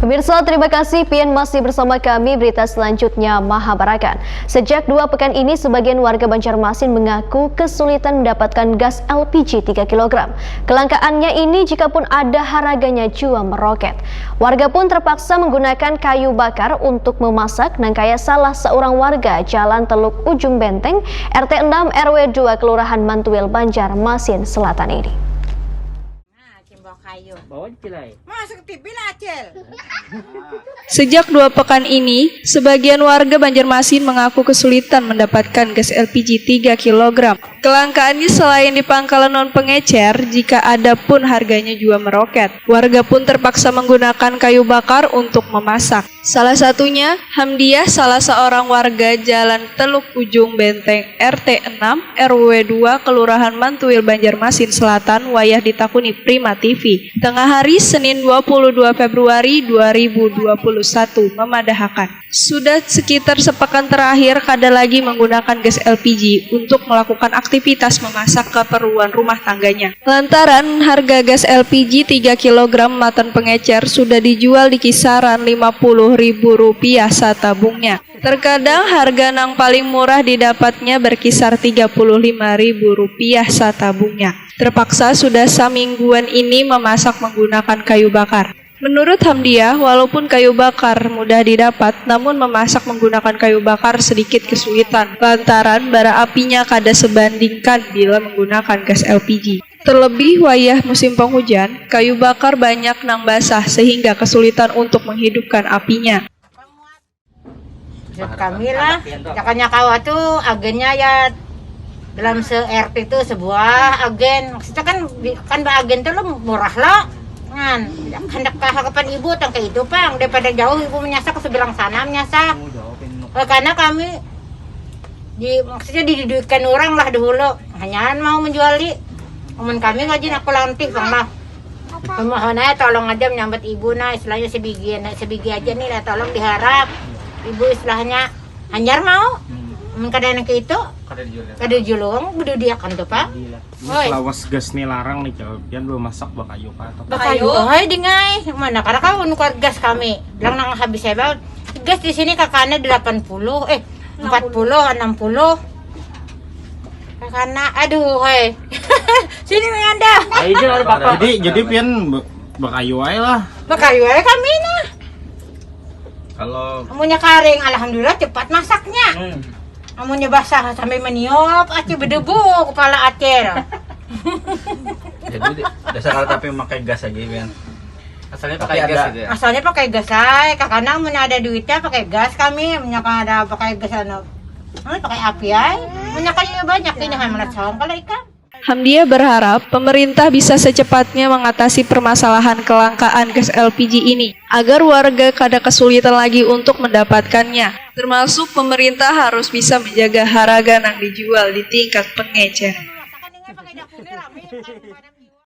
Pemirsa, terima kasih Pian masih bersama kami. Berita selanjutnya Mahabarakan. Sejak 2 pekan ini, sebagian warga Banjarmasin mengaku kesulitan mendapatkan gas LPG 3 kg. Kelangkaannya ini jikapun ada harganya juga meroket. Warga pun terpaksa menggunakan kayu bakar untuk memasak. Nangkaya salah seorang warga Jalan Teluk Ujung Benteng, RT 6 RW 2 Kelurahan Mantuil, Banjarmasin Selatan ini. Sejak 2 pekan ini, sebagian warga Banjarmasin mengaku kesulitan mendapatkan gas LPG 3 kg. Kelangkaannya selain di pangkalan non-pengecer, jika ada pun harganya juga meroket. Warga pun terpaksa menggunakan kayu bakar untuk memasak. Salah satunya, Hamdiah, salah seorang warga Jalan Teluk Ujung Benteng, RT 6, RW 2, Kelurahan Mantuil, Banjarmasin Selatan, wayah ditakuni Prima TV. Tengah hari Senin 22 Februari 2021 memadahakan. Sudah sekitar sepekan terakhir kada lagi menggunakan gas LPG untuk melakukan aktivitas memasak keperluan rumah tangganya. Lantaran harga gas LPG 3 kg matan pengecer sudah dijual di kisaran Rp50.000 satabungnya. Terkadang harga yang paling murah didapatnya berkisar Rp35.000 satabungnya. Terpaksa sudah semingguan ini memasak menggunakan kayu bakar. Menurut Hamdiah, walaupun kayu bakar mudah didapat, namun memasak menggunakan kayu bakar sedikit kesulitan, lantaran bara apinya kada sebandingkan bila menggunakan gas LPG. Terlebih wayah musim penghujan, kayu bakar banyak nang basah sehingga kesulitan untuk menghidupkan apinya. Kami lah, jakanya kawa tuh agennya ya dalam se-RT itu sebuah agen. Maksudnya kan agen tuh lo murah lah. Kan hendak harapan ibu tentang kayak itu pang daripada jauh ibu menyasak ke seberang sana menyasak. Karena kami maksudnya dididikan orang lah dulu. Hanya mau menjuali. Teman kami ngajin aku lantik bang lah. Pemohonnya tolong aja menyambut ibu nah istilahnya sebigi aja nih lah tolong diharap. Ibu istilahnya hanyar mau. Kadang kayak itu kada julung budu dia kan tuh pak. Lawas gas nih larang nih kalian belum masak bakayu atau bakayu hai dingai mana karena kau nukar gas kami lang nang habis sebel gas di sini kakaknya 40 40 60 kakaknya aduh hai sini anda jadi pian bakayu aja lah bakayu aja kami nah kalau amunnya karing alhamdulillah cepat masaknya. Amunnya basah sampai meniup, aci berdebu kepala acer. Jadi dasar tapi memakai gas aja kan. Asalnya pakai gas gitu ya. Asalnya pakai gas ay, kakana amunnya ada duitnya pakai gas kami, amunnya ada pakai gas pakai api ay. Amunnya kayaknya banyak ini hamlet sawang kalau ikan. Hamdiah berharap pemerintah bisa secepatnya mengatasi permasalahan kelangkaan gas LPG ini agar warga kada kesulitan lagi untuk mendapatkannya. Termasuk pemerintah harus bisa menjaga harga yang dijual di tingkat pengecer.